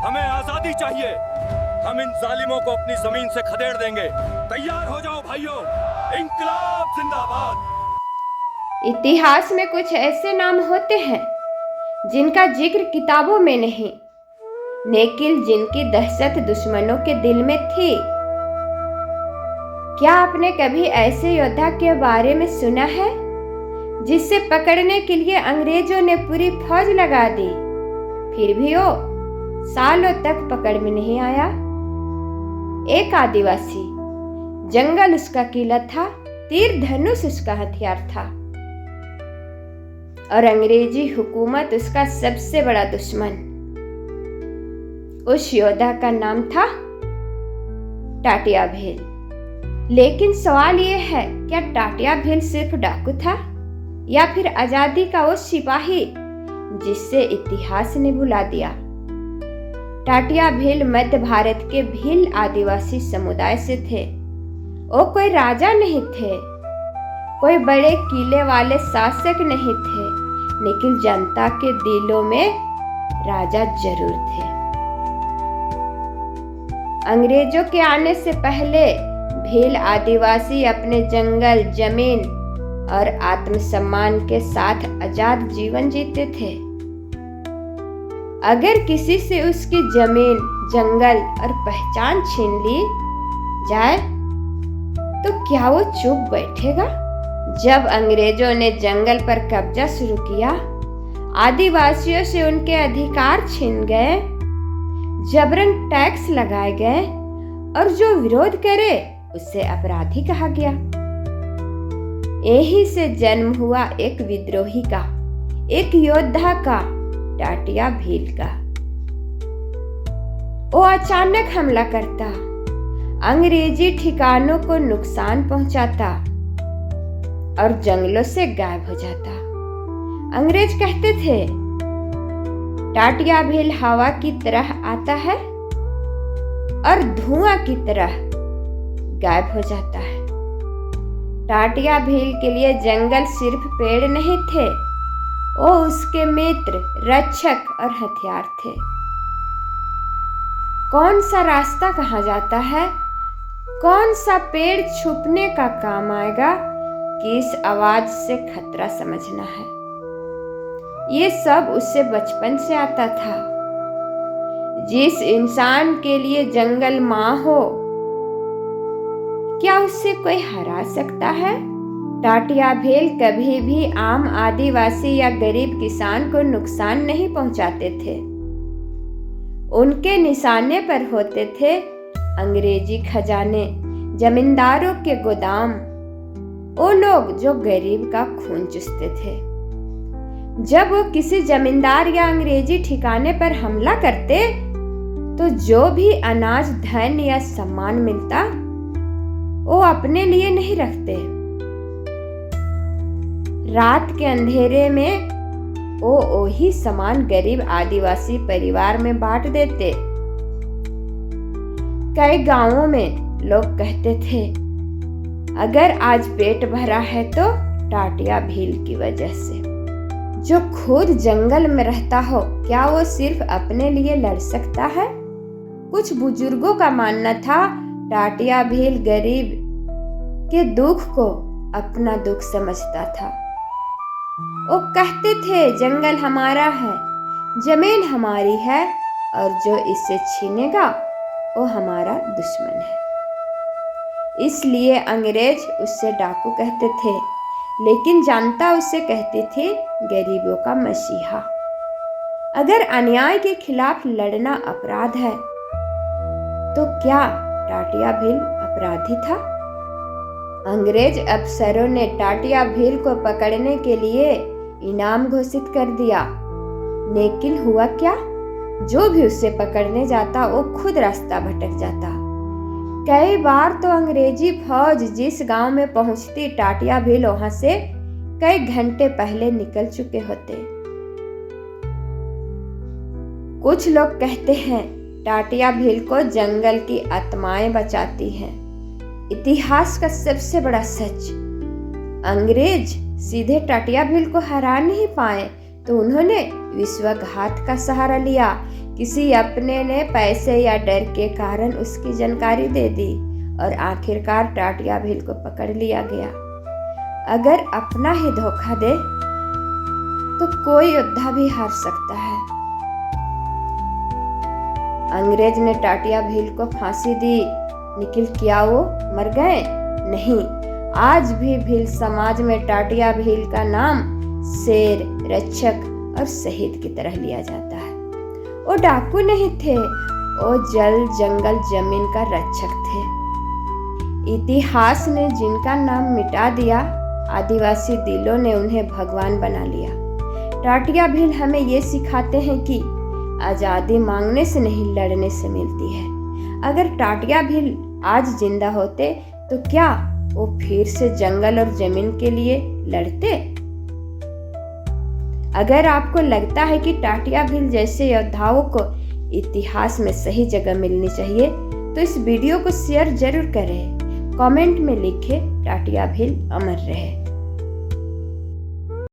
हमें आजादी चाहिए। हम इन जालिमों को अपनी जमीन से खदेड़ देंगे। तैयार हो जाओ भाइयों, इंकलाब जिंदाबाद। इतिहास में कुछ ऐसे नाम होते हैं जिनका जिक्र किताबों में नहीं, लेकिन जिनकी दहशत दुश्मनों के दिल में थी। क्या आपने कभी ऐसे योद्धा के बारे में सुना है जिसे पकड़ने के लिए अंग्रेजों ने पूरी फौज लगा दी, फिर भी वो सालों तक पकड़ में नहीं आया? एक आदिवासी, जंगल उसका किला था, तीर धनुष उसका हथियार था, और अंग्रेजी हुकूमत उसका सबसे बड़ा दुश्मन। उस योद्धा का नाम था टाटिया भील। लेकिन सवाल यह है, क्या टाटिया भील सिर्फ डाकू था या फिर आजादी का वो सिपाही जिससे इतिहास ने भुला दिया? टाटिया भील मध्य भारत के भील आदिवासी समुदाय से थे। वो कोई राजा नहीं थे, कोई बड़े किले वाले शासक नहीं थे, लेकिन जनता के दिलों में राजा जरूर थे। अंग्रेजों के आने से पहले भील आदिवासी अपने जंगल, जमीन और आत्मसम्मान के साथ आजाद जीवन जीते थे। अगर किसी से उसकी जमीन, जंगल और पहचान छीन ली जाए तो क्या वो चुप बैठेगा? जब अंग्रेजों ने जंगल पर कब्जा शुरू किया, आदिवासियों से उनके अधिकार छीन गए, जबरन टैक्स लगाए गए और जो विरोध करे उसे अपराधी कहा गया। यही से जन्म हुआ एक विद्रोही का, एक योद्धा का, टाटिया भील का। वो अचानक हमला करता, अंग्रेजी ठिकानों को नुकसान पहुंचाता और जंगलों से गायब हो जाता। अंग्रेज कहते थे, टाटिया भील हवा की तरह आता है और धुआं की तरह गायब हो जाता है। टाटिया भील के लिए जंगल सिर्फ पेड़ नहीं थे, वो उसके मित्र, रक्षक और हथियार थे। कौन सा रास्ता कहाँ जाता है, कौन सा पेड़ छुपने का काम आएगा, किस आवाज से खतरा समझना है, ये सब उससे बचपन से आता था। जिस इंसान के लिए जंगल माँ हो, क्या उससे कोई हरा सकता है? टाटिया भील कभी भी आम आदिवासी या गरीब किसान को नुकसान नहीं पहुंचाते थे। उनके निशाने पर होते थे अंग्रेजी खजाने, जमींदारों के गोदाम, वो लोग जो गरीब का खून चूसते थे। जब वो किसी जमींदार या अंग्रेजी ठिकाने पर हमला करते तो जो भी अनाज, धन या सम्मान मिलता वो अपने लिए नहीं रखते। रात के अंधेरे में वो वही सामान गरीब आदिवासी परिवार में बांट देते। कई गांवों में लोग कहते थे, अगर आज पेट भरा है तो टाटिया भील की वजह से। जो खुद जंगल में रहता हो, क्या वो सिर्फ अपने लिए लड़ सकता है? कुछ बुजुर्गों का मानना था, टाटिया भील गरीब के दुख को अपना दुख समझता था। वो कहते थे, जंगल हमारा है, जमीन हमारी है और जो इसे छीनेगा वो हमारा दुश्मन है। इसलिए अंग्रेज उससे डाकू कहते थे, लेकिन जनता उससे कहती थी गरीबों का मसीहा। अगर अन्याय के खिलाफ लड़ना अपराध है तो क्या टाटिया भील अपराधी था? अंग्रेज अफसरों ने टाटिया भील को पकड़ने के लिए इनाम घोषित कर दिया, लेकिन हुआ क्या? जो भी उसे पकड़ने जाता वो खुद रास्ता भटक जाता। कई बार तो अंग्रेजी फौज जिस गांव में पहुंचती, टाटिया भील वहां से कई घंटे पहले निकल चुके होते। कुछ लोग कहते हैं टाटिया भील को जंगल की आत्माएं बचाती हैं। इतिहास का सबसे बड़ा सच, अंग्रेज सीधे टाटिया भील को हरा नहीं पाए, तो उन्होंने विश्वासघात का सहारा लिया। किसी अपने ने पैसे या डर के कारण उसकी जानकारी दे दी और आखिरकार टाटिया भील को पकड़ लिया गया। अगर अपना ही धोखा दे तो कोई योद्धा भी हार सकता है। अंग्रेज ने टाटिया भील को फांसी दी, लेकिन क्या वो मर गए? नहीं। आज भी भील समाज में टाटिया भील का नाम शेर, रक्षक और शहीद की तरह लिया जाता है। वो डाकू नहीं थे, वो जल, जंगल, जमीन का रक्षक थे। इतिहास ने जिनका नाम मिटा दिया, आदिवासी दिलों ने उन्हें भगवान बना लिया। टाटिया भील हमें ये सिखाते हैं कि आज़ादी मांगने से नहीं, लड़ने से मिलती है। अगर टाटिया भील आज जिंदा होते तो क्या वो फिर से जंगल और जमीन के लिए लड़ते? अगर आपको लगता है कि टाटिया भील जैसे योद्धाओं को इतिहास में सही जगह मिलनी चाहिए तो इस वीडियो को शेयर जरूर करें। कमेंट में लिखें टाटिया भील अमर रहे।